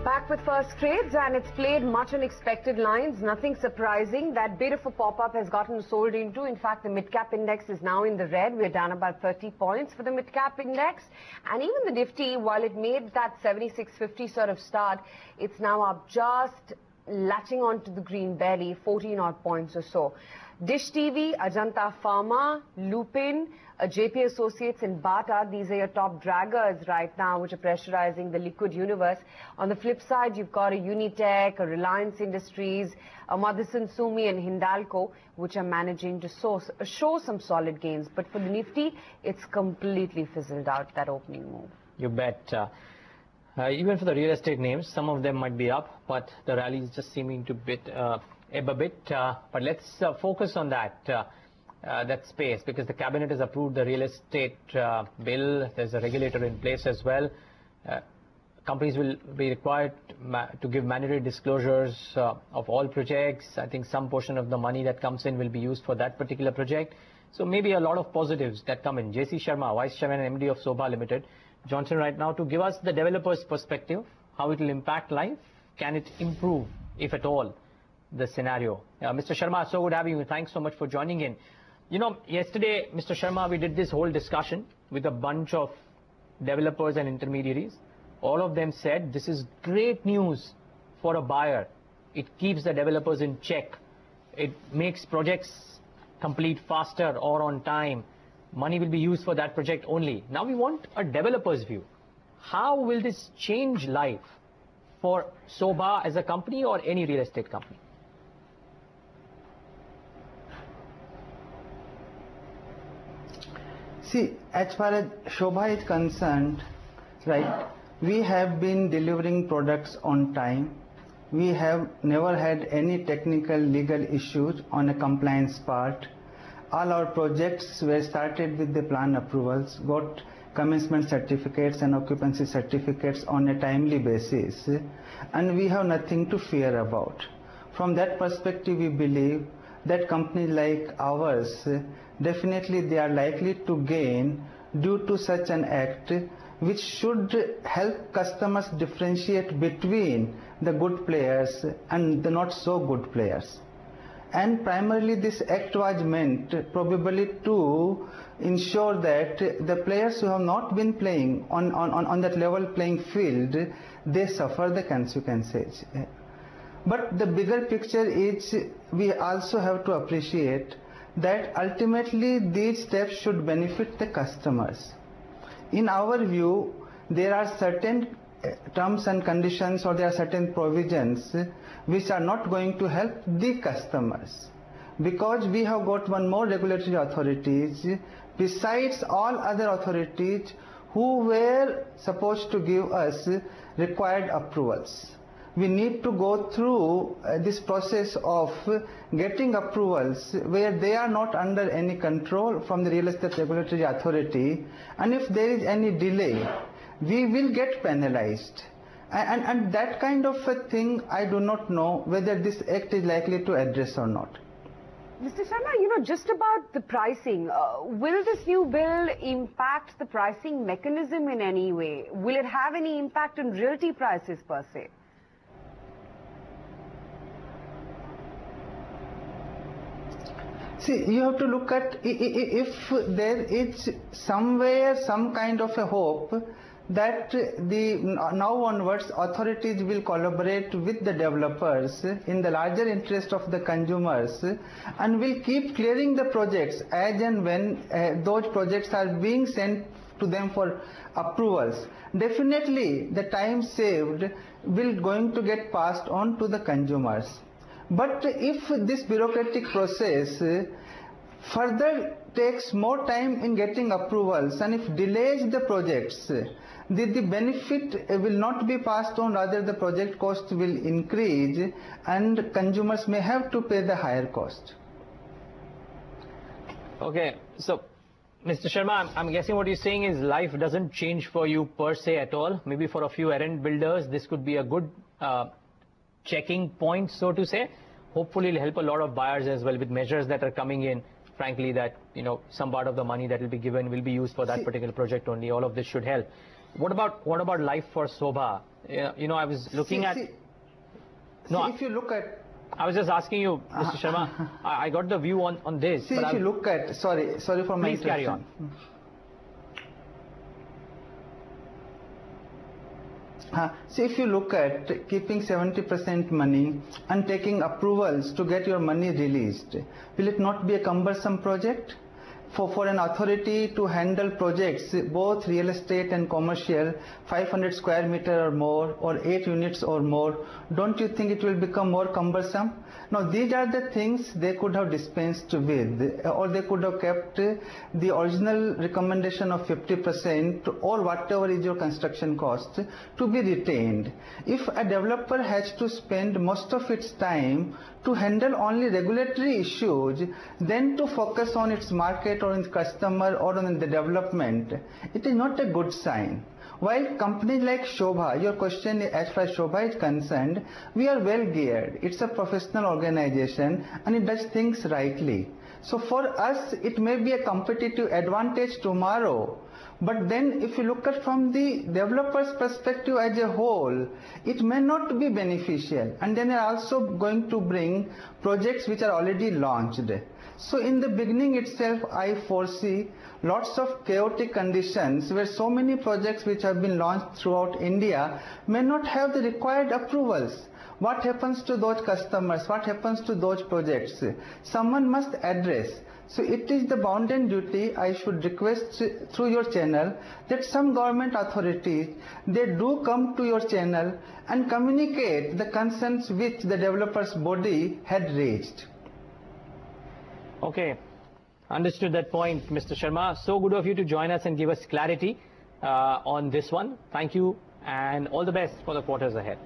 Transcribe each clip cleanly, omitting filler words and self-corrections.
Back with first trades, and it's played much on expected lines. Nothing surprising. That bit of a pop-up has gotten sold into. In fact, the mid-cap index is now in the red. We're down about 30 points for the mid-cap index. And even the Nifty, while it made that 7650 sort of start, it's now up just latching onto the green belly, 14 odd points or so. Dish TV, Ajanta Pharma, Lupin, JP Associates and Bata, these are your top draggers right now, which are pressurizing the liquid universe. On the flip side, you've got a Unitech, a Reliance Industries, a Motherson Sumi and Hindalco, which are managing to show some solid gains. But for the Nifty, it's completely fizzled out, that opening move. You bet. Even for the real estate names, some of them might be up, but the rally is just seeming to ebb a bit. But let's focus on that space, because the cabinet has approved the real estate bill. There's a regulator in place as well. Companies will be required to give mandatory disclosures of all projects. I think some portion of the money that comes in will be used for that particular project. So maybe a lot of positives that come in. JC Sharma, Vice Chairman and MD of Sobha Limited, Johnson right now to give us the developer's perspective, how it will impact life. Can it improve, if at all, the scenario? Mr. Sharma, so good having you. Thanks so much for joining in. You know, yesterday, Mr. Sharma, we did this whole discussion with a bunch of developers and intermediaries. All of them said this is great news for a buyer. It keeps the developers in check. It makes projects complete faster or on time. Money will be used for that project only. Now we want a developer's view. How will this change life for Sobha as a company or any real estate company? See, as far as Sobha is concerned, right, we have been delivering products on time. We have never had any technical legal issues on a compliance part. All our projects were started with the plan approvals, got commencement certificates and occupancy certificates on a timely basis, and we have nothing to fear about. From that perspective, we believe that companies like ours, definitely they are likely to gain due to such an act, which should help customers differentiate between the good players and the not so good players. And primarily this act was meant probably to ensure that the players who have not been playing on that level playing field, they suffer the consequences. But the bigger picture is we also have to appreciate that ultimately these steps should benefit the customers. In our view, there are certain terms and conditions or there are certain provisions which are not going to help the customers, because we have got one more regulatory authorities besides all other authorities who were supposed to give us required approvals. We need to go through this process of getting approvals where they are not under any control from the real estate regulatory authority, and if there is any delay, we will get penalized. And that kind of a thing, I do not know whether this act is likely to address or not. Mr. Sharma, you know, just about the pricing, will this new bill impact the pricing mechanism in any way? Will it have any impact on realty prices per se? See, you have to look at if there is somewhere some kind of a hope that the now onwards authorities will collaborate with the developers in the larger interest of the consumers and will keep clearing the projects as and when those projects are being sent to them for approvals. Definitely the time saved will going to get passed on to the consumers. But if this bureaucratic process further takes more time in getting approvals and if delays the projects, the benefit will not be passed on, rather the project cost will increase and consumers may have to pay the higher cost. Okay, so Mr. Sharma, I'm guessing what you're saying is life doesn't change for you per se at all. Maybe for a few errand builders, this could be a good checking point, so to say. Hopefully it'll help a lot of buyers as well with measures that are coming in. Frankly, that, you know, some part of the money that will be given will be used for that particular project only. All of this should help. What about life for Sobha? You know, I was looking at. If you look at. I was just asking you, Mr. Sharma. I got the view on this. See, if you look at. Sorry for my interruption. Please carry on. See, if you look at keeping 70% money and taking approvals to get your money released, will it not be a cumbersome project? For an authority to handle projects, both real estate and commercial, 500 square meter or more, or 8 units or more, don't you think it will become more cumbersome? Now, these are the things they could have dispensed with, or they could have kept the original recommendation of 50% or whatever is your construction cost to be retained. If a developer has to spend most of its time to handle only regulatory issues, then to focus on its market or its customer or on the development, it is not a good sign. While companies like Sobha, your question as far as Sobha is concerned, we are well geared. It's a professional organization and it does things rightly. So for us, it may be a competitive advantage tomorrow. But then if you look at from the developer's perspective as a whole, it may not be beneficial. And then they are also going to bring projects which are already launched. So in the beginning itself, I foresee lots of chaotic conditions where so many projects which have been launched throughout India may not have the required approvals. What happens to those customers? What happens to those projects? Someone must address. So it is the bounden duty, I should request through your channel, that some government authorities, they do come to your channel and communicate the concerns which the developers body had raised. Okay, understood that point, Mr. Sharma. So good of you to join us and give us clarity on this one. Thank you and all the best for the quarters ahead.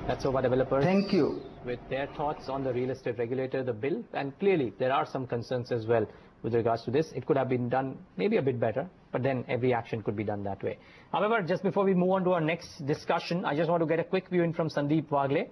That's Sobha developers. Thank you. With their thoughts on the real estate regulator, the bill, and clearly there are some concerns as well with regards to this. It could have been done maybe a bit better, but then every action could be done that way. However, just before we move on to our next discussion, I just want to get a quick view in from Sandeep Wagle.